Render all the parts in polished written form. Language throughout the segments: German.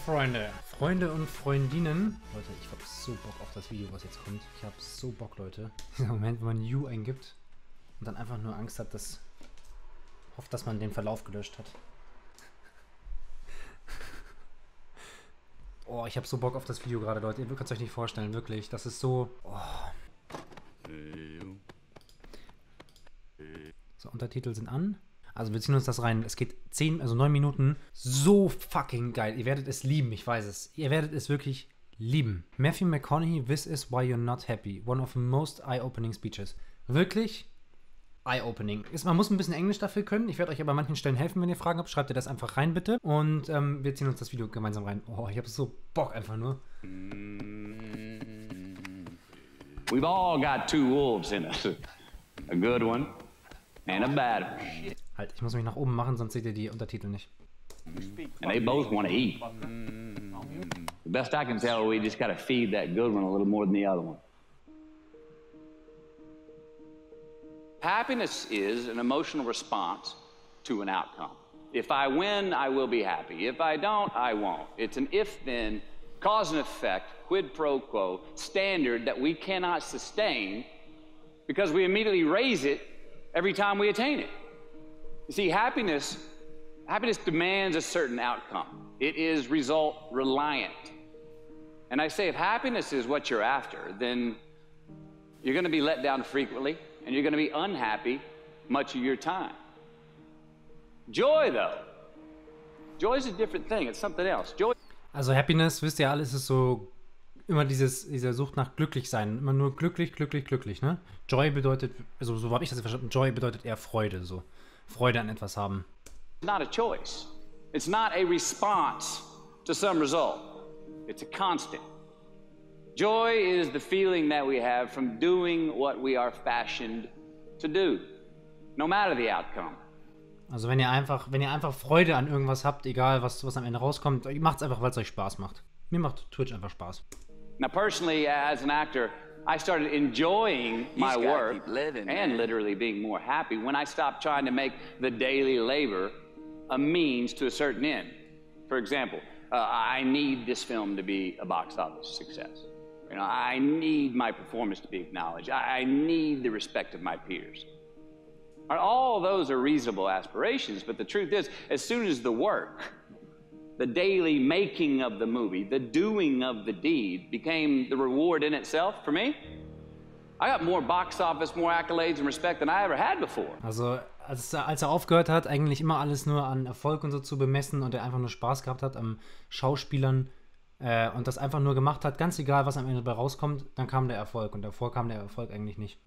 Freunde. Freunde und Freundinnen. Leute, ich hab so Bock auf das Video, was jetzt kommt. Ich hab so Bock, Leute. Dieser Moment, wenn man You eingibt und dann einfach nur Angst hat, dass... hofft, dass man den Verlauf gelöscht hat. Oh, ich hab so Bock auf das Video gerade, Leute. Ihr könnt es euch nicht vorstellen, wirklich. Das ist so... Oh. So, Untertitel sind an. Also wir ziehen uns das rein. Es geht 9 Minuten. So fucking geil. Ihr werdet es lieben, ich weiß es. Ihr werdet es wirklich lieben. Matthew McConaughey, This is why you're not happy. One of the most eye-opening speeches. Wirklich eye-opening. Man muss ein bisschen Englisch dafür können. Ich werde euch aber an manchen Stellen helfen, wenn ihr Fragen habt. Schreibt ihr das einfach rein, bitte. Und wir ziehen uns das Video gemeinsam rein. Oh, ich habe so Bock einfach nur. We've all got two wolves in us. A good one and a bad one. Halt, ich muss mich nach oben machen, sonst seht ihr die Untertitel nicht. And they both want to eat. The best I can tell, we just got to feed that good one a little more than the other one. Happiness is an emotional response to an outcome. If I win, I will be happy. If I don't, I won't. It's an if-then, cause and effect, quid pro quo standard that we cannot sustain because we immediately raise it every time we attain it. You see, happiness demands a certain outcome. It is result reliant. And I say if happiness is what you're after, then you're going to be let down frequently and you're going to be unhappy much of your time. Joy, though. Joy is a different thing. It's something else. Joy. Also Happiness, wisst ihr alle, ist es so immer diese Sucht nach glücklich sein. Immer nur glücklich, glücklich, glücklich, ne? Joy bedeutet, also so habe ich das verstanden, Joy bedeutet eher Freude, so. Freude an etwas haben. It's not a choice. It's not a response to some result. It's a constant. Joy is the feeling that we have from doing what we are fashioned to do, no matter the outcome. Also wenn ihr einfach Freude an irgendwas habt, egal was am Ende rauskommt, macht es einfach, weil es euch Spaß macht. Mir macht Twitch einfach Spaß. Now personally, as an actor, I started enjoying my work and literally being more happy when I stopped trying to make the daily labor a means to a certain end. For example, I need this film to be a box office success. You know, I need my performance to be acknowledged. I need the respect of my peers. All those are reasonable aspirations, but the truth is, as soon as the work, the daily making of the movie, the doing of the deed became the reward in itself for me, I got more box office, more accolades and respect than I ever had before. Also, als er aufgehört hat, eigentlich immer alles nur an Erfolg und so zu bemessen und er einfach nur Spaß gehabt hat am Schauspielern und das einfach nur gemacht hat, ganz egal, was am Ende dabei rauskommt, dann kam der Erfolg und davor kam der Erfolg eigentlich nicht.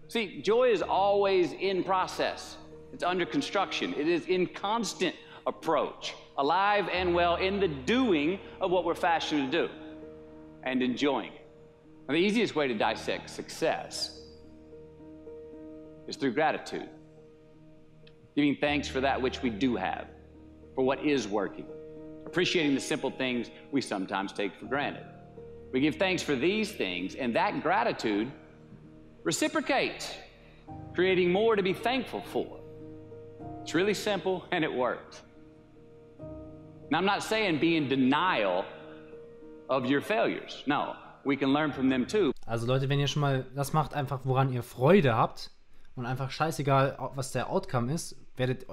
See, joy is always in process. It's under construction. It is in constant approach, alive and well in the doing of what we're fashioned to do and enjoying it. Now, the easiest way to dissect success is through gratitude. Giving thanks for that which we do have, for what is working. Appreciating the simple things we sometimes take for granted. We give thanks for these things, and that gratitude reciprocates, creating more to be thankful for. It's really simple, and it works. Now, I'm not saying be in denial of your failures. No, we can learn from them too. Also Leute, wenn ihr schon mal das macht, einfach woran ihr Freude habt und einfach scheißegal, was der Outcome ist, werdet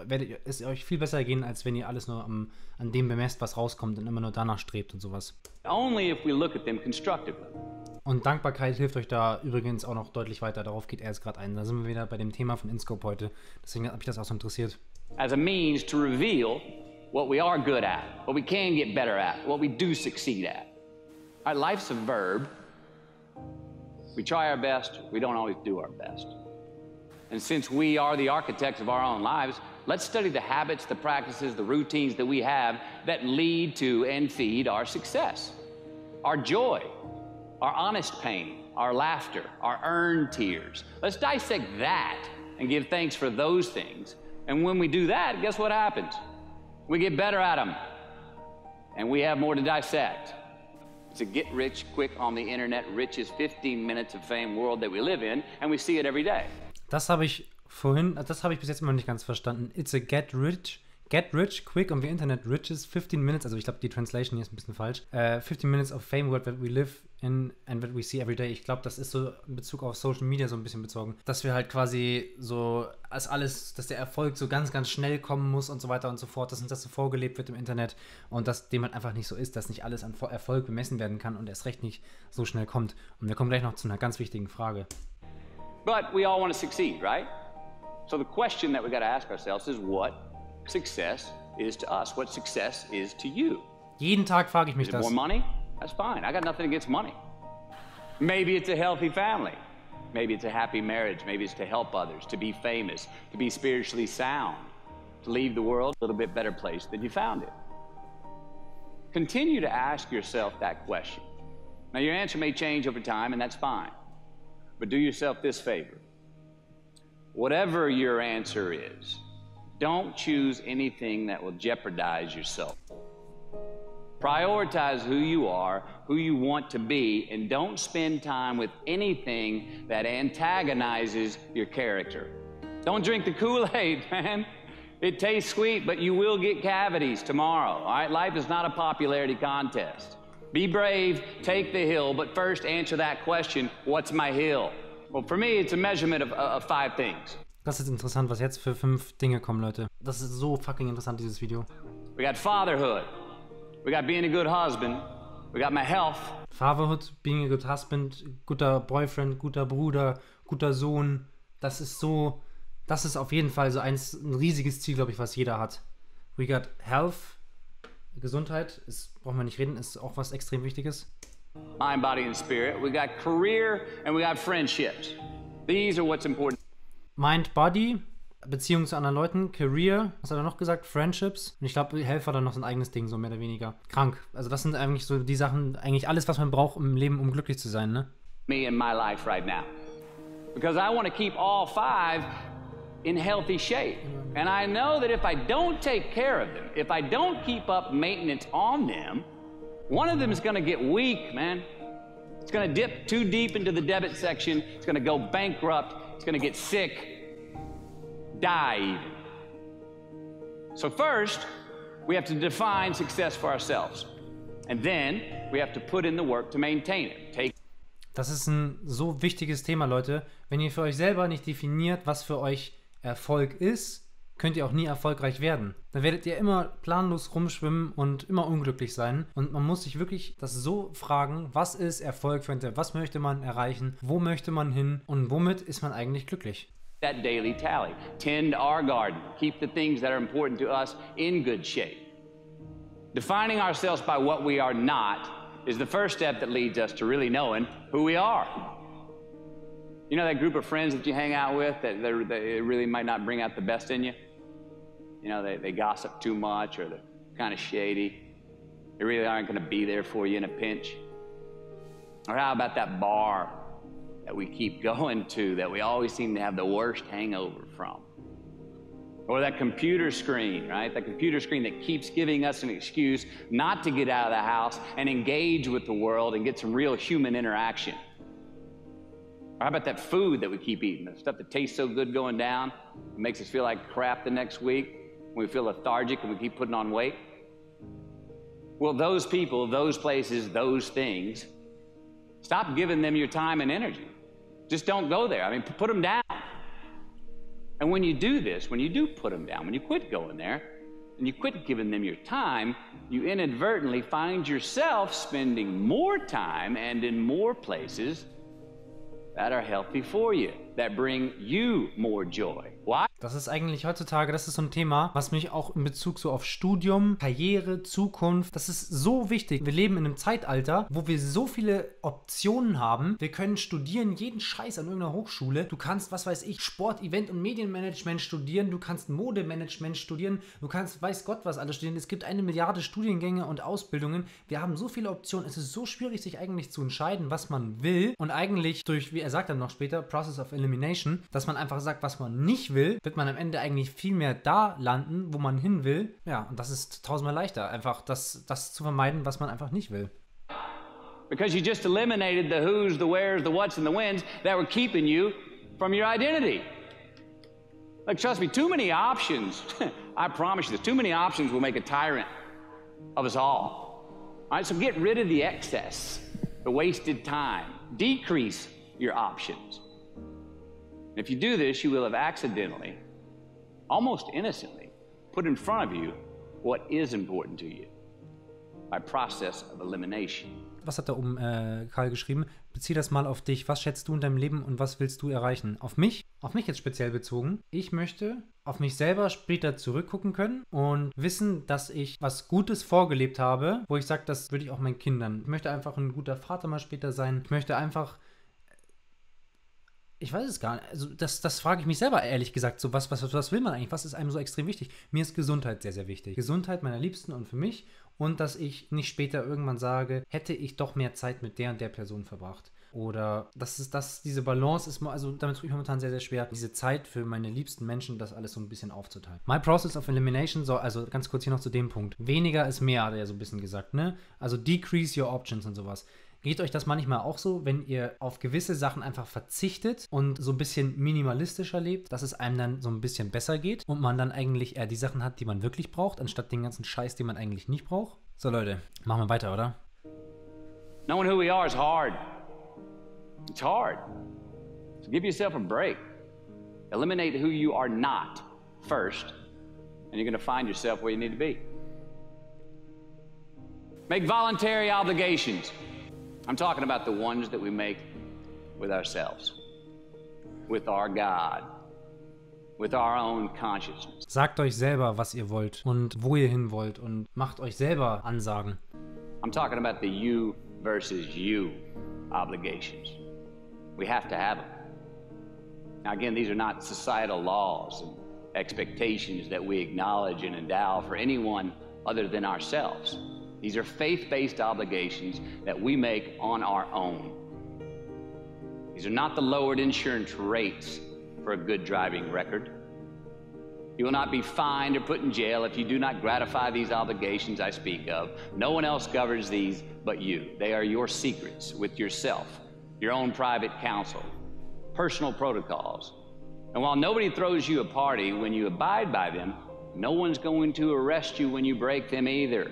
es euch viel besser gehen, als wenn ihr alles nur an dem bemesst, was rauskommt und immer nur danach strebt und sowas. Only if we look at them constructively. Und Dankbarkeit hilft euch da übrigens auch noch deutlich weiter. Darauf geht er jetzt gerade ein. Da sind wir wieder bei dem Thema von InScope heute. Deswegen hat mich das auch so interessiert. As a means to reveal what we are good at, what we can get better at, what we do succeed at. Our life's a verb. We try our best, we don't always do our best. And since we are the architects of our own lives, let's study the habits, the practices, the routines that we have that lead to and feed our success. Our joy, our honest pain, our laughter, our earned tears. Let's dissect that and give thanks for those things. And when we do that, guess what happens? We get better at them. And we have more to dissect. It's a get rich quick on the internet, richest 15 minutes of fame world that we live in, and we see it every day. Das habe ich bis jetzt immer nicht ganz verstanden. It's a get rich Get rich quick on the internet riches 15 minutes, also ich glaube, die Translation hier ist ein bisschen falsch. 15 minutes of fame world that we live in and that we see every day. Ich glaube, das ist so in Bezug auf Social Media so ein bisschen bezogen. Dass wir halt quasi so als alles, dass der Erfolg so ganz, ganz schnell kommen muss und so weiter und so fort, dass uns das so vorgelebt wird im Internet und dass dem halt einfach nicht so ist, dass nicht alles an Erfolg bemessen werden kann und erst recht nicht so schnell kommt. Und wir kommen gleich noch zu einer ganz wichtigen Frage. But we all want to succeed, right? So the question that we got to ask ourselves is what success is to us, what success is to you. Jeden Tag frage ich mich das. More money? That's fine. I got nothing against money. Maybe it's a healthy family. Maybe it's a happy marriage. Maybe it's to help others, to be famous, to be spiritually sound, to leave the world a little bit better place than you found it. Continue to ask yourself that question. Now, your answer may change over time, and that's fine. But do yourself this favor. Whatever your answer is, don't choose anything that will jeopardize yourself. Prioritize who you are, who you want to be, and don't spend time with anything that antagonizes your character. Don't drink the Kool-Aid, man. It tastes sweet, but you will get cavities tomorrow, all right? Life is not a popularity contest. Be brave, take the hill, but first answer that question, what's my hill? Well, for me, it's a measurement of 5 things. Das ist interessant, was jetzt für 5 Dinge kommen, Leute. Das ist so fucking interessant, dieses Video. We got fatherhood. We got being a good husband. We got my health. Fatherhood, being a good husband, guter Boyfriend, guter Bruder, guter Sohn. Das ist auf jeden Fall so ein riesiges Ziel, glaube ich, was jeder hat. We got health. Gesundheit, brauchen wir nicht reden, ist auch was extrem Wichtiges. Mind, body, and spirit. We got career and we got friendships. These are what's important. Mind, Body, Beziehung zu anderen Leuten, Career, was hat er noch gesagt? Friendships. Und ich glaube, Health war dann noch so ein eigenes Ding, so mehr oder weniger. Krank. Also das sind eigentlich so die Sachen, eigentlich alles, was man braucht im Leben, um glücklich zu sein, ne? Me in my life right now. Because I want to keep all 5 in healthy shape. And I know that if I don't take care of them, if I don't keep up maintenance on them, one of them is going to get weak, man. It's going to dip too deep into the debit section. It's going to go bankrupt. It's going to get sick. Die even. So first, we have to define success for ourselves. And then we have to put in the work to maintain it. Das ist ein so wichtiges Thema, Leute. Wenn ihr für euch selber nicht definiert, was für euch Erfolg ist, könnt ihr auch nie erfolgreich werden. Dann werdet ihr immer planlos rumschwimmen und immer unglücklich sein. Und man muss sich wirklich das so fragen, was ist Erfolg für einen? Was möchte man erreichen? Wo möchte man hin? Und womit ist man eigentlich glücklich? That daily tally. Tend our garden. Keep the things that are important to us in good shape. Defining ourselves by what we are not is the first step that leads us to really knowing who we are. You know that group of friends that you hang out with that they really might not bring out the best in you? You know, they gossip too much or they're kind of shady. They really aren't going to be there for you in a pinch. Or how about that bar that we keep going to that we always seem to have the worst hangover from? Or that computer screen, right? That computer screen that keeps giving us an excuse not to get out of the house and engage with the world and get some real human interaction. Or how about that food that we keep eating, the stuff that tastes so good going down, it makes us feel like crap the next week, when we feel lethargic and we keep putting on weight? Well, those people, those places, those things, stop giving them your time and energy. Just don't go there. I mean, put them down. And when you do this, when you do put them down, when you quit going there, and you quit giving them your time, you inadvertently find yourself spending more time and in more places that are healthy for you, that bring you more joy. Why? Das ist eigentlich heutzutage, das ist so ein Thema, was mich auch in Bezug so auf Studium, Karriere, Zukunft, das ist so wichtig. Wir leben in einem Zeitalter, wo wir so viele Optionen haben. Wir können studieren, jeden Scheiß an irgendeiner Hochschule. Du kannst, was weiß ich, Sport, Event und Medienmanagement studieren. Du kannst Modemanagement studieren. Du kannst, weiß Gott was alles studieren. Es gibt 1 Milliarde Studiengänge und Ausbildungen. Wir haben so viele Optionen. Es ist so schwierig, sich eigentlich zu entscheiden, was man will. Und eigentlich durch, wie er sagt dann noch später, Process of Elimination, dass man einfach sagt, was man nicht will, wird man am Ende eigentlich viel mehr da landen, wo man hin will. Ja, und das ist 1000-mal leichter, einfach das zu vermeiden, was man einfach nicht will. Because you just eliminated the who's, the where's, the what's, and the when's that were keeping you from your identity. Like, trust me, too many options, I promise you this, too many options will make a tyrant of us all. All right, so get rid of the excess, the wasted time. Decrease your options. If you do this, you will have accidentally, almost innocently, put in front of you what is important to you by process of elimination. Was hat da oben Karl geschrieben? Bezieh das mal auf dich. Was schätzt du in deinem Leben und was willst du erreichen? Auf mich? Auf mich jetzt speziell bezogen. Ich möchte auf mich selber später zurückgucken können und wissen, dass ich was Gutes vorgelebt habe, wo ich sage, das würde ich auch meinen Kindern. Ich möchte einfach ein guter Vater mal später sein. Ich möchte einfach... Ich weiß es gar nicht. Also das frage ich mich selber ehrlich gesagt. So, was will man eigentlich? Was ist einem so extrem wichtig? Mir ist Gesundheit sehr, sehr wichtig. Gesundheit meiner Liebsten und für mich. Und dass ich nicht später irgendwann sage, hätte ich doch mehr Zeit mit der und der Person verbracht. Oder diese Balance ist, also damit tue ich momentan sehr, sehr schwer, diese Zeit für meine liebsten Menschen, das alles so ein bisschen aufzuteilen. My process of elimination, also ganz kurz hier noch zu dem Punkt. Weniger ist mehr, hat er ja so ein bisschen gesagt, ne? Also decrease your options und sowas. Geht euch das manchmal auch so, wenn ihr auf gewisse Sachen einfach verzichtet und so ein bisschen minimalistischer lebt, dass es einem dann so ein bisschen besser geht und man dann eigentlich eher die Sachen hat, die man wirklich braucht, anstatt den ganzen Scheiß, den man eigentlich nicht braucht? So Leute, machen wir weiter, oder? Knowing who we are is hard. It's hard. So give yourself a break. Eliminate who you are not first, and you're going to find yourself where you need to be. Make voluntary obligations. I'm talking about the ones that we make with ourselves, with our God, with our own consciousness. Sagt euch selber, was ihr wollt und wo ihr hin wollt und macht euch selber Ansagen. I'm talking about the you versus you obligations. We have to have them. Now again, these are not societal laws and expectations that we acknowledge and endow for anyone other than ourselves. These are faith-based obligations that we make on our own. These are not the lowered insurance rates for a good driving record. You will not be fined or put in jail if you do not gratify these obligations I speak of. No one else governs these but you. They are your secrets with yourself, your own private counsel, personal protocols. And while nobody throws you a party when you abide by them, no one's going to arrest you when you break them either.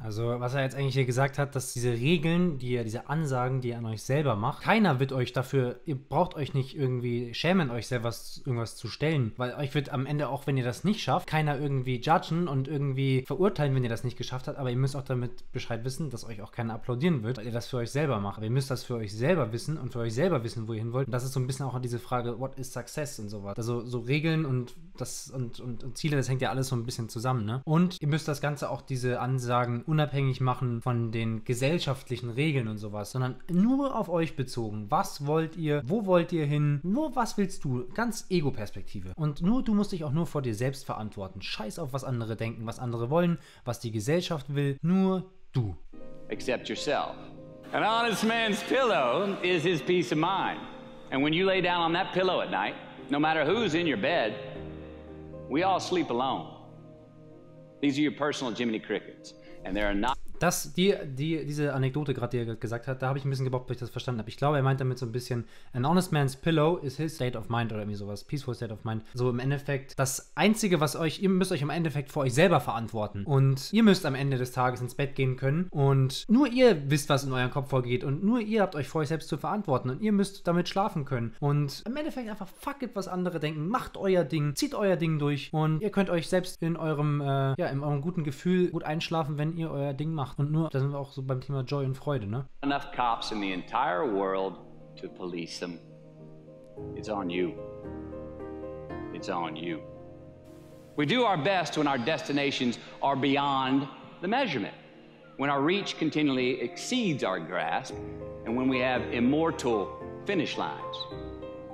Also, was er jetzt eigentlich hier gesagt hat, dass diese Regeln, diese Ansagen, die ihr an euch selber macht, keiner wird euch dafür, ihr braucht euch nicht irgendwie schämen, euch selber irgendwas zu stellen, weil euch wird am Ende, auch wenn ihr das nicht schafft, keiner irgendwie judgen und irgendwie verurteilen, wenn ihr das nicht geschafft habt, aber ihr müsst auch damit Bescheid wissen, dass euch auch keiner applaudieren wird, weil ihr das für euch selber macht. Aber ihr müsst das für euch selber wissen und für euch selber wissen, wo ihr hin wollt. Und das ist so ein bisschen auch diese Frage, what is success und sowas. Also so Regeln und Ziele, das hängt ja alles so ein bisschen zusammen, ne? Und ihr müsst das Ganze auch, diese Ansagen, unabhängig machen von den gesellschaftlichen Regeln und sowas, sondern nur auf euch bezogen. Was wollt ihr? Wo wollt ihr hin? Nur was willst du? Ganz Ego-Perspektive. Und nur du musst dich auch nur vor dir selbst verantworten. Scheiß auf, was andere denken, was andere wollen, was die Gesellschaft will. Nur du. Accept yourself. An honest man's pillow is his peace of mind. And when you lay down on that pillow at night, no matter who's in your bed, we all sleep alone. These are your personal Jiminy Crickets. And there are not. Diese Anekdote gerade, die er gesagt hat, da habe ich ein bisschen gebraucht, bis ich das verstanden habe. Ich glaube, er meint damit so ein bisschen, an honest man's pillow is his state of mind oder irgendwie sowas, peaceful state of mind. So im Endeffekt, das Einzige, ihr müsst euch im Endeffekt vor euch selber verantworten. Und ihr müsst am Ende des Tages ins Bett gehen können. Und nur ihr wisst, was in eurem Kopf vorgeht. Und nur ihr habt euch vor euch selbst zu verantworten. Und ihr müsst damit schlafen können. Und im Endeffekt einfach fuck it, was andere denken. Macht euer Ding, zieht euer Ding durch. Und ihr könnt euch selbst in eurem guten Gefühl gut einschlafen, wenn ihr euer Ding macht. Und nur, da sind wir auch so beim Thema Joy und Freude, ne? Enough cops in the entire world to police them. It's on you. It's on you. We do our best when our destinations are beyond the measurement, when our reach continually exceeds our grasp, and when we have immortal finish lines.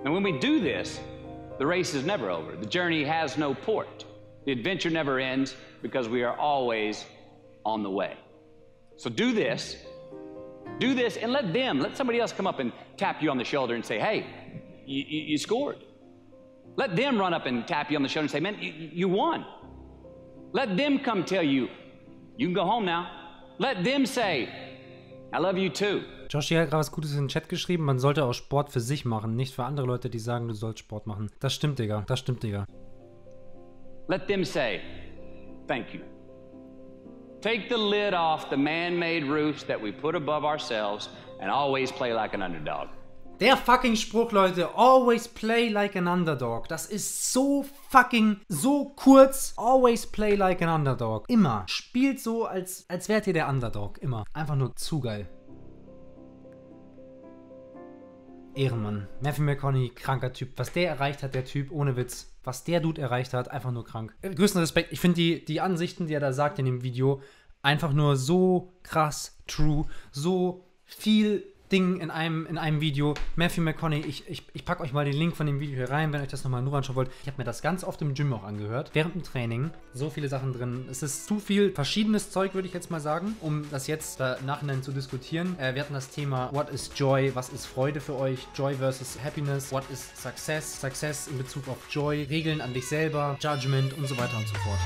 And when we do this, the race is never over. The journey has no port. The adventure never ends because we are always on the way. So do this, and let somebody else come up and tap you on the shoulder and say, hey, you scored. Let them run up and tap you on the shoulder and say, man, you won. Let them come tell you, you can go home now. Let them say, I love you too. Joshi hat gerade was Gutes in den Chat geschrieben. Man sollte auch Sport für sich machen, nicht für andere Leute, die sagen, du sollst Sport machen. Das stimmt, Digga. Das stimmt, Digga. Let them say, thank you. Take the lid off the man-made roofs that we put above ourselves and always play like an underdog. Der fucking Spruch, Leute, always play like an underdog. Das ist so fucking, so kurz. Always play like an underdog. Immer. Spielt so, als wärt ihr der Underdog. Immer. Einfach nur zu geil. Ehrenmann. Matthew McConaughey, kranker Typ. Was der erreicht hat, der Typ, ohne Witz. Was der Dude erreicht hat, einfach nur krank. Größten Respekt. Ich finde die Ansichten, die er da sagt in dem Video, einfach nur so krass true. So viel Ding in einem Video. Matthew McConaughey, ich packe euch mal den Link von dem Video hier rein, wenn euch das nochmal nur anschauen wollt. Ich habe mir das ganz oft im Gym auch angehört, während dem Training. So viele Sachen drin. Es ist zu viel verschiedenes Zeug, würde ich jetzt mal sagen, um das jetzt nachhinein zu diskutieren. Wir hatten das Thema, what is Joy? Was ist Freude für euch? Joy versus Happiness. What is Success? Success in Bezug auf Joy. Regeln an dich selber. Judgment und so weiter und so fort.